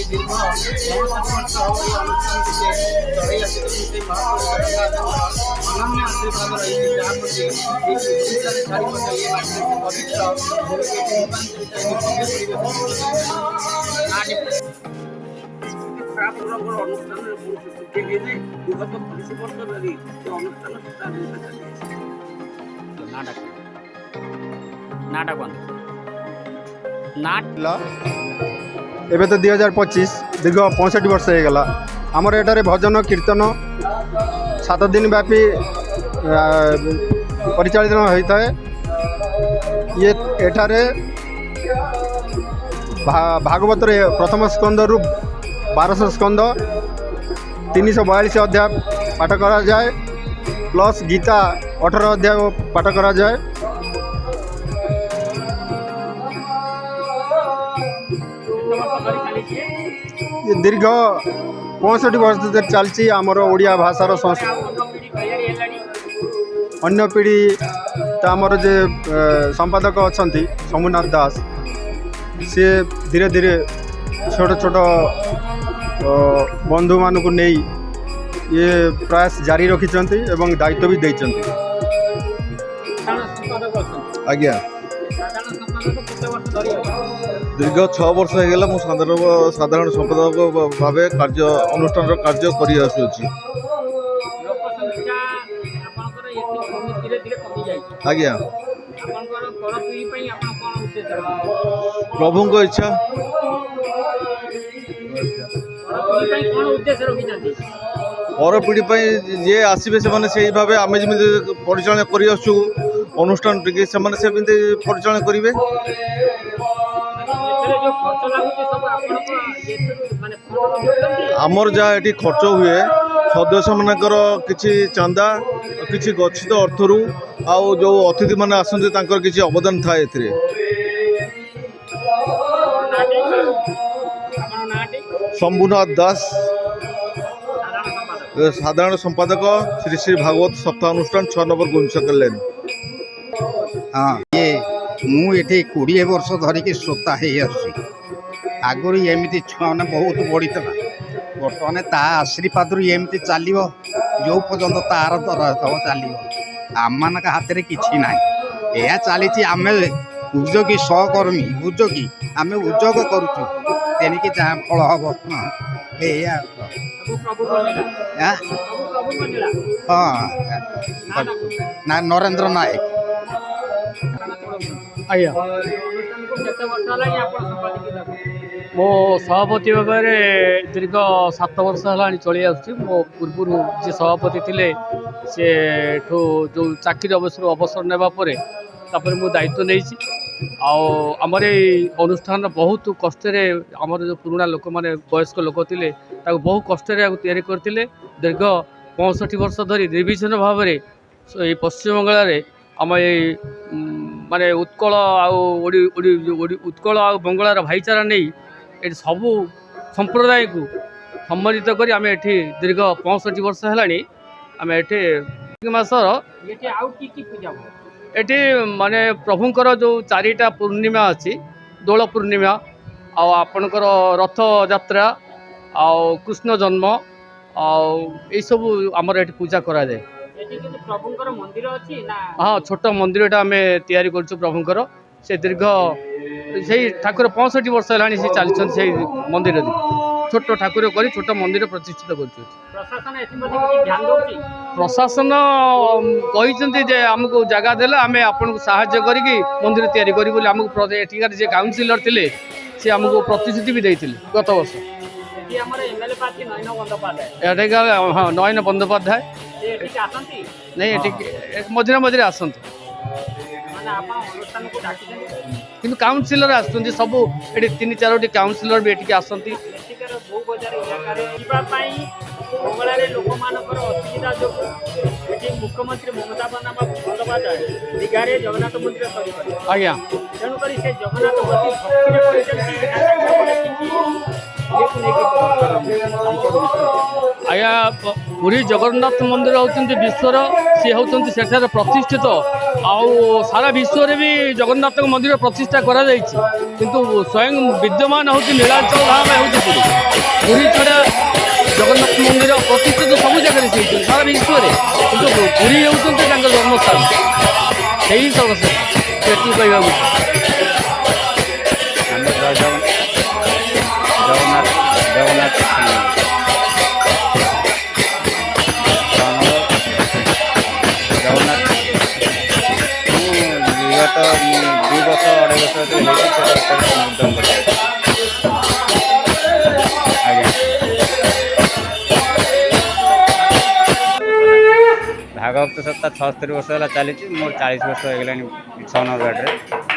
ଦୀର୍ଘ 9-7 ବର୍ଷ ଚଳେଇ ଆସିଛନ୍ତି ଅନନ୍ୟ ଆଶୀର୍ବାଦ ରହିଛି ଯାହା ପ୍ରତି ଓଡ଼ିଶାରେ ଛାଡ଼ି ମଧ୍ୟ ଏ ମାଟିରେ ପବିତ୍ର ଅନୁଷ୍ଠାନରେ ବିଗତ 30 ବର୍ଷ ଧରି ସେ ଅନୁଷ୍ଠାନ ଏବେ ତ 2025 ଦୀର୍ଘ 65 ବର୍ଷ ହେଇଗଲା। ଆମର ଏଠାରେ ଭଜନ କୀର୍ତ୍ତନ 7 ଦିନ ବ୍ୟାପୀ ପରିଚାଳିତ ହୋଇଥାଏ। ଏଠାରେ ଭାଗବତରେ ପ୍ରଥମ ସ୍କନ୍ଧରୁ 1200 ସ୍କନ୍ଧ 342 ଅଧ୍ୟାୟ ପାଠ କରାଯାଏ ପ୍ଲସ୍ ଗୀତା 18 ଅଧ୍ୟାୟ ପାଠ କରାଯାଏ। ଦୀର୍ଘ 65 ବର୍ଷ ଧରି ଚାଲିଛି ଆମର ଓଡ଼ିଆ ଭାଷାର ଅନ୍ୟ ପିଢ଼ି ତ ଆମର ଯେ ସମ୍ପାଦକ ଅଛନ୍ତି ସୋମନାଥ ଦାସ, ସିଏ ଧୀରେ ଧୀରେ ଛୋଟ ଛୋଟ ବନ୍ଧୁମାନଙ୍କୁ ନେଇ ଇଏ ପ୍ରୟାସ ଜାରି ରଖିଛନ୍ତି ଏବଂ ଦାୟିତ୍ୱ ବି ଦେଇଛନ୍ତି। ଆଜ୍ଞା, ଦୀର୍ଘ 6 ବର୍ଷ ହେଇଗଲା ମୁଁ ସାଧାରଣ ସମ୍ପାଦକ ଭାବେ ଅନୁଷ୍ଠାନର କାର୍ଯ୍ୟ କରି ଆସୁଅଛି। ଆଜ୍ଞା, ପ୍ରଭୁଙ୍କ ଇଚ୍ଛା। ପର ପିଢ଼ି ପାଇଁ ଯିଏ ଆସିବେ ସେମାନେ ସେଇ ଭାବେ ଆମେ ଯେମିତି ପରିଚାଳନା କରି ଆସୁଛୁ ଅନୁଷ୍ଠାନଟିକି ସେମାନେ ସେମିତି ପରିଚାଳନା କରିବେ। ଆମର ଯାହା ଏଠି ଖର୍ଚ୍ଚ ହୁଏ ସଦସ୍ୟମାନଙ୍କର କିଛି ଚାନ୍ଦା, କିଛି ଗଚ୍ଛିତ ଅର୍ଥରୁ, ଆଉ ଯେଉଁ ଅତିଥିମାନେ ଆସନ୍ତି ତାଙ୍କର କିଛି ଅବଦାନ ଥାଏ ଏଥିରେ। ଶମ୍ଭୁନାଥ ଦାସ, ସାଧାରଣ ସମ୍ପାଦକ ଶ୍ରୀ ଶ୍ରୀ ଭାଗବତ ସପ୍ତାହ ଅନୁଷ୍ଠାନ 6 ନମ୍ବର ଗୁଣ୍ଡିଚା ଲେନ୍। ହଁ, ମୁଁ ଏଠି 20 ବର୍ଷ ଧରିକି ଶ୍ରୋତା ହେଇ ଆସୁଛି। ଆଗରୁ ଏମିତି ଛୁଆମାନେ ବହୁତ ବଢ଼ିଥିଲା, ବର୍ତ୍ତମାନ ତା ଆଶୀର୍ବାଦରୁ ଏମିତି ଚାଲିବ ଯେଉଁ ପର୍ଯ୍ୟନ୍ତ ତାର ଦରବ ଚାଲିବ। ଆମମାନଙ୍କ ହାତରେ କିଛି ନାହିଁ, ଏହା ଚାଲିଛି। ଆମେ ଉଦ୍ୟୋଗୀ ସହକର୍ମୀ ଉଦ୍ୟୋଗୀ, ଆମେ ଉଦ୍ୟୋଗ କରୁଛୁ, ତେଣିକି ଯାହା ଫଳ ହେବ ଏଇଆ। ହଁ, ନା ନରେନ୍ଦ୍ର ନାୟକ। ଆଜ୍ଞା, ମୋ ସଭାପତି ଭାବରେ ଦୀର୍ଘ 7 ବର୍ଷ ହେଲାଣି ଚଳି ଆସୁଛି। ମୋ ପୂର୍ବରୁ ଯିଏ ସଭାପତି ଥିଲେ ସେଠୁ ଯେଉଁ ଚାକିରି ଅବସର ନେବା ପରେ ତାପରେ ମୁଁ ଦାୟିତ୍ୱ ନେଇଛି। ଆଉ ଆମର ଏଇ ଅନୁଷ୍ଠାନ ବହୁତ କଷ୍ଟରେ, ଆମର ଯେଉଁ ପୁରୁଣା ଲୋକମାନେ ବୟସ୍କ ଲୋକ ଥିଲେ ତାକୁ ବହୁ କଷ୍ଟରେ ତିଆରି କରିଥିଲେ। ଦୀର୍ଘ 65 ବର୍ଷ ଧରି ନିର୍ବିଚ୍ଛିନ୍ନ ଭାବରେ ଏଇ ପଶ୍ଚିମବଙ୍ଗଳାରେ ଆମ ଏଇ ମାନେ ଉତ୍କଳ ଆଉ ଉତ୍କଳ ଆଉ ବଙ୍ଗଳାର ଭାଇଚାରା ନେଇ ଏଠି ସବୁ ସମ୍ପ୍ରଦାୟକୁ ସମ୍ମିଳିତ କରି ଆମେ ଏଠି ଦୀର୍ଘ 65 ବର୍ଷ ହେଲାଣି ଆମେ ଏଠି ମାସର ଏଠି ମାନେ ପ୍ରଭୁଙ୍କର ଯେଉଁ 4ଟା ପୂର୍ଣ୍ଣିମା ଅଛି, ଦୋଳ ପୂର୍ଣ୍ଣିମା, ଆଉ ଆପଣଙ୍କର ରଥଯାତ୍ରା, ଆଉ କୃଷ୍ଣ ଜନ୍ମ, ଆଉ ଏଇସବୁ ଆମର ଏଠି ପୂଜା କରାଯାଏ। ପ୍ରଭୁଙ୍କର ମନ୍ଦିର ଅଛି ନା? ହଁ, ଛୋଟ ମନ୍ଦିରଟା ଆମେ ତିଆରି କରୁଛୁ ପ୍ରଭୁଙ୍କର। ସେ ଦୀର୍ଘ ସେଇ ଠାକୁର 65 ବର୍ଷ ହେଲାଣି ସେ ଚାଲିଛନ୍ତି ସେଇ ମନ୍ଦିରରେ। ଛୋଟ ଠାକୁର କରି ଛୋଟ ମନ୍ଦିର ପ୍ରତିଷ୍ଠିତ କରୁଛୁ। ପ୍ରଶାସନ କହିଛନ୍ତି ଯେ ଆମକୁ ଜାଗା ଦେଲେ ଆମେ ଆପଣଙ୍କୁ ସାହାଯ୍ୟ କରିକି ମନ୍ଦିର ତିଆରି କରିବୁ ବୋଲି। ଆମକୁ ଏଠିକାର ଯେ କାଉନସିଲର ଥିଲେ ସେ ଆମକୁ ପ୍ରତିଶ୍ରୁତି ବି ଦେଇଥିଲେ ଗତ ବର୍ଷ। ଏଠିକାର ହଁ, ନୟନ ବନ୍ଦୋପାଧ୍ୟାୟ ନାଇଁ, ଏଠିକି ମଝିରେ ମଝିରେ ଆସନ୍ତି, କିନ୍ତୁ କାଉନସିଲର ଆସୁଛନ୍ତି ସବୁ। ଏଠି 3-4ଟି କାଉନସିଲର ବି ଏଠିକି ଆସନ୍ତି। ଲୋକମାନଙ୍କର ଅସୁବିଧା ଯୋଗୁଁ ଏଠି ମୁଖ୍ୟମନ୍ତ୍ରୀ ମମତା ବନ୍ଦ ଦୀଘାରେ ଜଗନ୍ନାଥ ମନ୍ଦିର କରିପାରିବେ। ଆଜ୍ଞା, ତେଣୁକରି ସେ ଜଗନ୍ନାଥ ପ୍ରତି ଭକ୍ତିରେ କରିଛନ୍ତି। ଆଜ୍ଞା, ପୁରୀ ଜଗନ୍ନାଥ ମନ୍ଦିର ହେଉଛନ୍ତି ବିଶ୍ୱର, ସିଏ ହେଉଛନ୍ତି ସେଠାରେ ପ୍ରତିଷ୍ଠିତ ଆଉ ସାରା ବିଶ୍ୱରେ ବି ଜଗନ୍ନାଥଙ୍କ ମନ୍ଦିର ପ୍ରତିଷ୍ଠା କରାଯାଇଛି, କିନ୍ତୁ ସ୍ୱୟଂ ବିଦ୍ୟମାନ ହେଉଛି ନୀଳାଚଳ ଧାମ ହେଉଛି ପୁରୀ। ପୁରୀ ଛଡ଼ା ଜଗନ୍ନାଥ ମନ୍ଦିର ପ୍ରତିଷ୍ଠିତ ସବୁ ଜାଗାରେ ସେ ହେଇଛନ୍ତି ସାରା ବିଶ୍ୱରେ, କିନ୍ତୁ ପୁରୀ ହେଉଛନ୍ତି ତାଙ୍କ ଜନ୍ମସ୍ଥାନ। ସେହି ସର୍ବଶ୍ରେଷ୍ଠ ସେଠି କହିବାକୁ ବିଗତ 2 ବର୍ଷ 2.5 ବର୍ଷ ଆଜ୍ଞା ଭାଗବତ ସପ୍ତାହ 76 ବର୍ଷ ହେଲା ଚାଲିଛି। ମୋର 40 ବର୍ଷ ହେଇଗଲାଣି 6 ନମ୍ବର ଗାଡ଼ିରେ।